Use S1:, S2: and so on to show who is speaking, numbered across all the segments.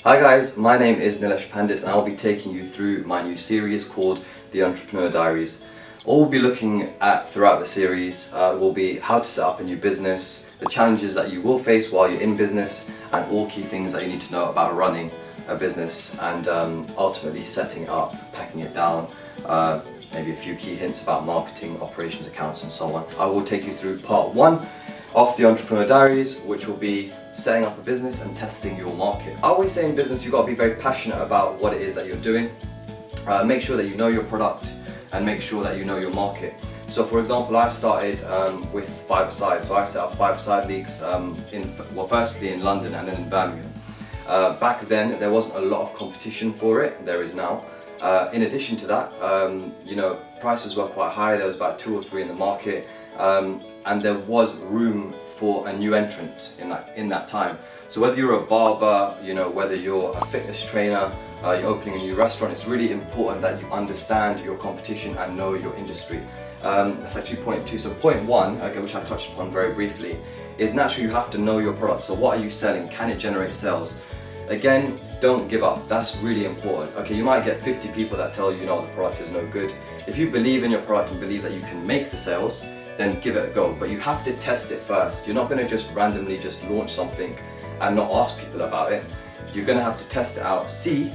S1: Hi guys, my name is Nilesh Pandit and I'll be taking you through my new series called The Entrepreneur Diaries. All we'll be looking at throughout the series will be how to set up a new business, the challenges that you will face while you're in business, and all key things that you need to know about running a business and ultimately setting it up, packing it down, maybe a few key hints about marketing, operations, accounts and so on. I will take you through part 1 of The Entrepreneur Diaries, which will be setting up a business and testing your market. I always say in business you've got to be very passionate about what it is that you're doing. Make sure that you know your product and make sure that you know your market. So for example, I started with 5-a-side. So I set up 5-a-side leagues firstly in London and then in Birmingham. Back then there wasn't a lot of competition for it, there is now. In addition to that, prices were quite high. There was about 2 or 3 in the market, and there was room for a new entrant in that time. So whether you're a barber, whether you're a fitness trainer, you're opening a new restaurant, it's really important that you understand your competition and know your industry. That's actually point 2. So point 1, which I touched upon very briefly, is naturally you have to know your product. So what are you selling? Can it generate sales? Again, don't give up. That's really important. Okay, you might get 50 people that tell you, the product is no good. If you believe in your product and believe that you can make the sales, then give it a go. But you have to test it first. You're not going to just randomly launch something and not ask people about it. You're going to have to test it out, see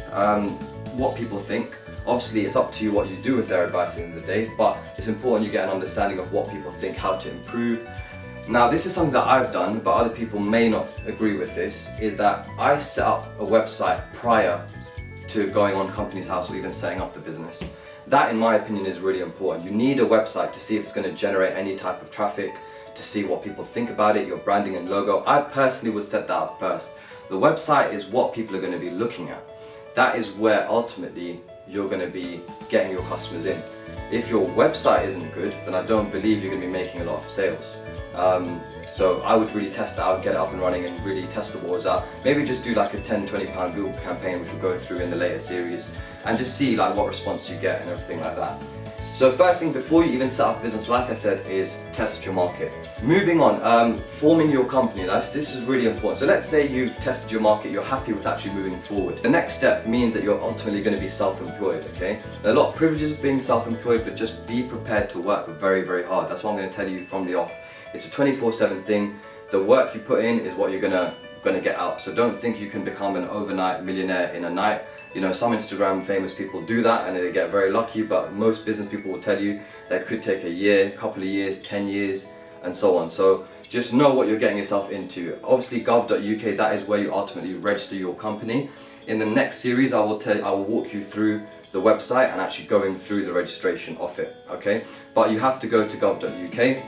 S1: what people think. Obviously, it's up to you what you do with their advice at the end of the day, but it's important you get an understanding of what people think, how to improve. Now, this is something that I've done, but other people may not agree with this, is that I set up a website prior to going on Companies House or even setting up the business. That, in my opinion, is really important. You need a website to see if it's going to generate any type of traffic, to see what people think about it, your branding and logo. I personally would set that up first. The website is what people are going to be looking at. That is where ultimately you're going to be getting your customers in. If your website isn't good, then I don't believe you're going to be making a lot of sales. So I would really test it out, get it up and running and really test the waters out. Maybe just do like a £10-20 Google campaign, which we'll go through in the later series, and just see what response you get and everything like that. So first thing, before you even set up a business, like I said, is test your market. Moving on, forming your company. This is really important. So let's say you've tested your market, you're happy with actually moving forward. The next step means that you're ultimately going to be self-employed, okay? There are a lot of privileges of being self-employed, but just be prepared to work very, very hard. That's what I'm going to tell you from the off. It's a 24/7 thing. The work you put in is what you're gonna get out. So don't think you can become an overnight millionaire in a night. Some Instagram famous people do that and they get very lucky, but most business people will tell you that could take a year, couple of years, 10 years, and so on. So just know what you're getting yourself into. Obviously, gov.uk, that is where you ultimately register your company. In the next series, I will walk you through the website and actually going through the registration of it, okay? But you have to go to gov.uk,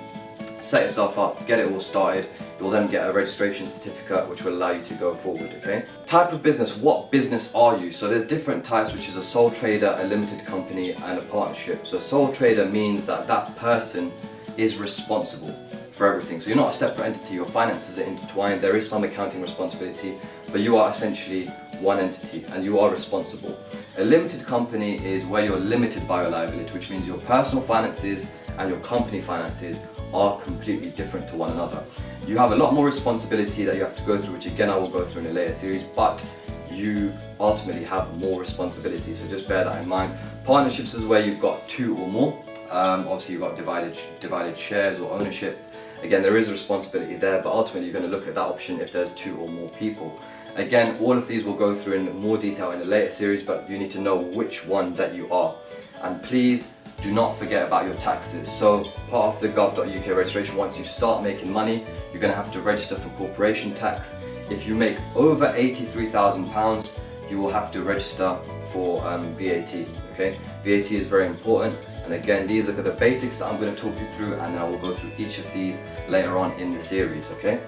S1: set yourself up, get it all started. You'll then get a registration certificate which will allow you to go forward, okay? Type of business, what business are you? So there's different types, which is a sole trader, a limited company and a partnership. So a sole trader means that that person is responsible for everything. So you're not a separate entity, your finances are intertwined, there is some accounting responsibility, but you are essentially one entity and you are responsible. A limited company is where you're limited by your liability, which means your personal finances and your company finances are completely different to one another. You have a lot more responsibility that you have to go through, which again I will go through in a later series, but you ultimately have more responsibility, so just bear that in mind. Partnerships is where you've got 2 or more. Obviously you've got divided shares or ownership. Again, there is a responsibility there, but ultimately you're going to look at that option if there's 2 or more people. Again, all of these will go through in more detail in a later series, but you need to know which one that you are. And please do not forget about your taxes. So part of the gov.uk registration, once you start making money, you're going to have to register for corporation tax. If you make over £83,000, you will have to register for VAT, okay? VAT is very important. And again, these are the basics that I'm going to talk you through, and then I will go through each of these later on in the series, okay?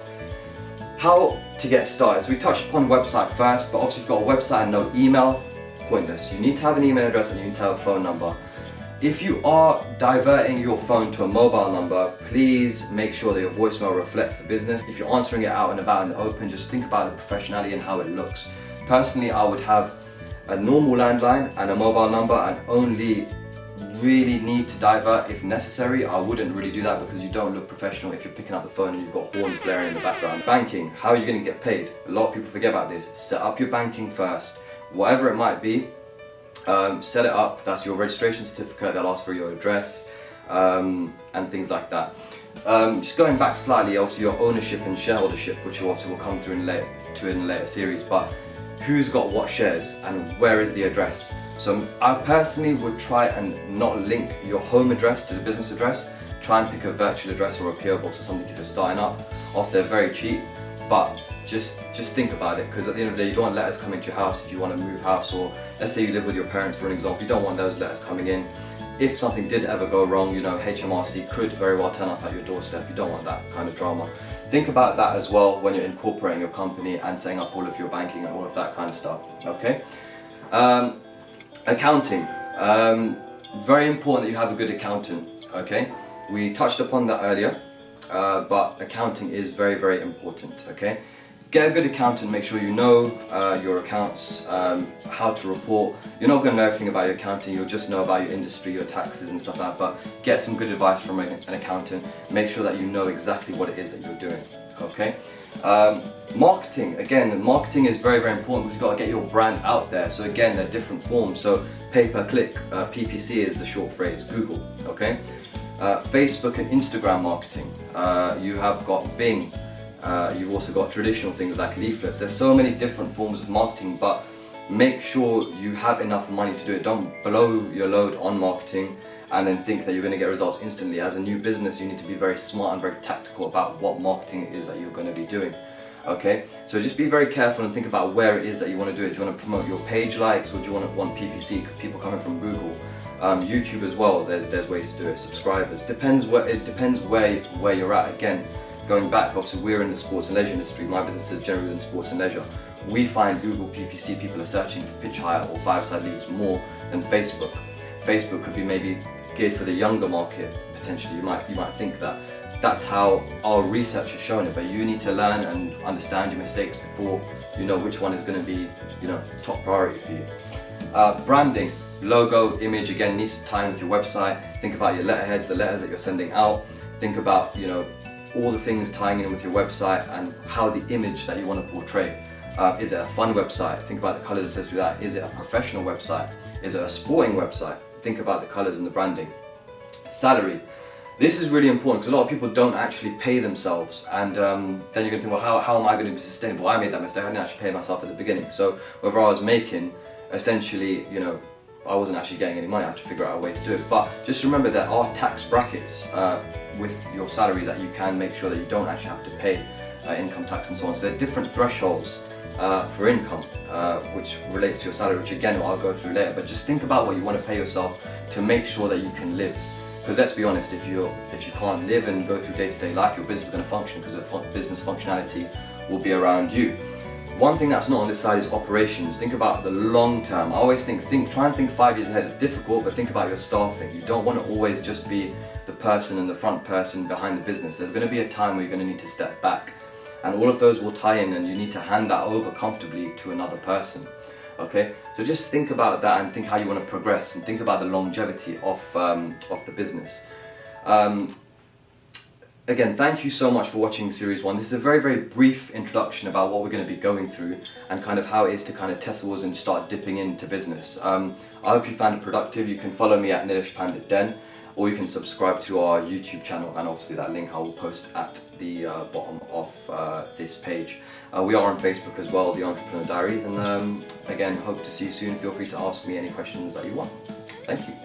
S1: How to get started. So we touched upon website first, but obviously if you've got a website and no email, pointless. You need to have an email address and you need to have a phone number. If you are diverting your phone to a mobile number, please make sure that your voicemail reflects the business. If you're answering it out and about in the open, just think about the professionality and how it looks. Personally, I would have a normal landline and a mobile number and only really need to divert if necessary, I wouldn't really do that because you don't look professional if you're picking up the phone and you've got horns blaring in the background. Banking, how are you going to get paid? A lot of people forget about this. Set up your banking first. Whatever it might be, set it up. That's your registration certificate. They'll ask for your address and things like that. Just going back slightly, obviously your ownership and shareholdership, which obviously will come through in a later series, but who's got what shares and where is the address? So I personally would try and not link your home address to the business address. Try and pick a virtual address or a PO box or something if you're starting up. They're very cheap, but just think about it, because at the end of the day you don't want letters coming to your house if you want to move house, or let's say you live with your parents for an example, you don't want those letters coming in. If something did ever go wrong, HMRC could very well turn up at your doorstep. You don't want that kind of drama. Think about that as well when you're incorporating your company and setting up all of your banking and all of that kind of stuff, okay? Accounting, very important that you have a good accountant, okay? We touched upon that earlier, but accounting is very, very important, okay? Get a good accountant, make sure you know your accounts, how to report. You're not going to know everything about your accounting, you'll just know about your industry, your taxes and stuff like that, but get some good advice from an accountant. Make sure that you know exactly what it is that you're doing, okay? Marketing, again, marketing is very, very important because you've got to get your brand out there. So again, there are different forms. So pay-per-click, PPC is the short phrase, Google, okay? Facebook and Instagram marketing. You have got Bing. You've also got traditional things like leaflets. There's so many different forms of marketing, but make sure you have enough money to do it. Don't blow your load on marketing and then think that you're going to get results instantly. As a new business, you need to be very smart and very tactical about what marketing it is that you're going to be doing. Okay, so just be very careful and think about where it is that you want to do it. Do you want to promote your page likes, or do you want PPC, people coming from Google? YouTube as well, there's ways to do it. Subscribers, it depends where you're at. Again, going back, obviously we're in the sports and leisure industry. My business is generally in sports and leisure. We find Google PPC people are searching for pitch hire or five-side leagues more than Facebook. Facebook could be maybe geared for the younger market potentially. You might think that. That's how our research has shown it, but you need to learn and understand your mistakes before you know which one is going to be, top priority for you. Branding, logo, image, again, needs to tie in with your website. Think about your letterheads, the letters that you're sending out. Think about, all the things tying in with your website and how the image that you want to portray. Is it a fun website? Think about the colors associated with that. Is it a professional website? Is it a sporting website? Think about the colors and the branding. Salary. This is really important because a lot of people don't actually pay themselves, and then you're going to think, well, how am I going to be sustainable? I made that mistake. I didn't actually pay myself at the beginning. So whether I was making, essentially, I wasn't actually getting any money. I had to figure out a way to do it. But just remember there are tax brackets with your salary that you can make sure that you don't actually have to pay income tax and so on. So there are different thresholds for income, which relates to your salary, which again I'll go through later. But just think about what you want to pay yourself to make sure that you can live. Because let's be honest, if you can't live and go through day-to-day life, your business is going to function because the business functionality will be around you. One thing that's not on this side is operations. Think about the long term. I always try and think 5 years ahead. It's difficult, but think about your staffing. You don't want to always just be the person and the front person behind the business. There's going to be a time where you're going to need to step back. And all of those will tie in, and you need to hand that over comfortably to another person. Okay, so just think about that and think how you want to progress, and think about the longevity of the business. Again, thank you so much for watching Series 1. This is a very, very brief introduction about what we're going to be going through and kind of how it is to kind of test the waters and start dipping into business. I hope you found it productive. You can follow me at Nilesh Pandit Den, or you can subscribe to our YouTube channel, and obviously that link I will post at the bottom of this page. We are on Facebook as well, The Entrepreneur Diaries, and again, hope to see you soon. Feel free to ask me any questions that you want. Thank you.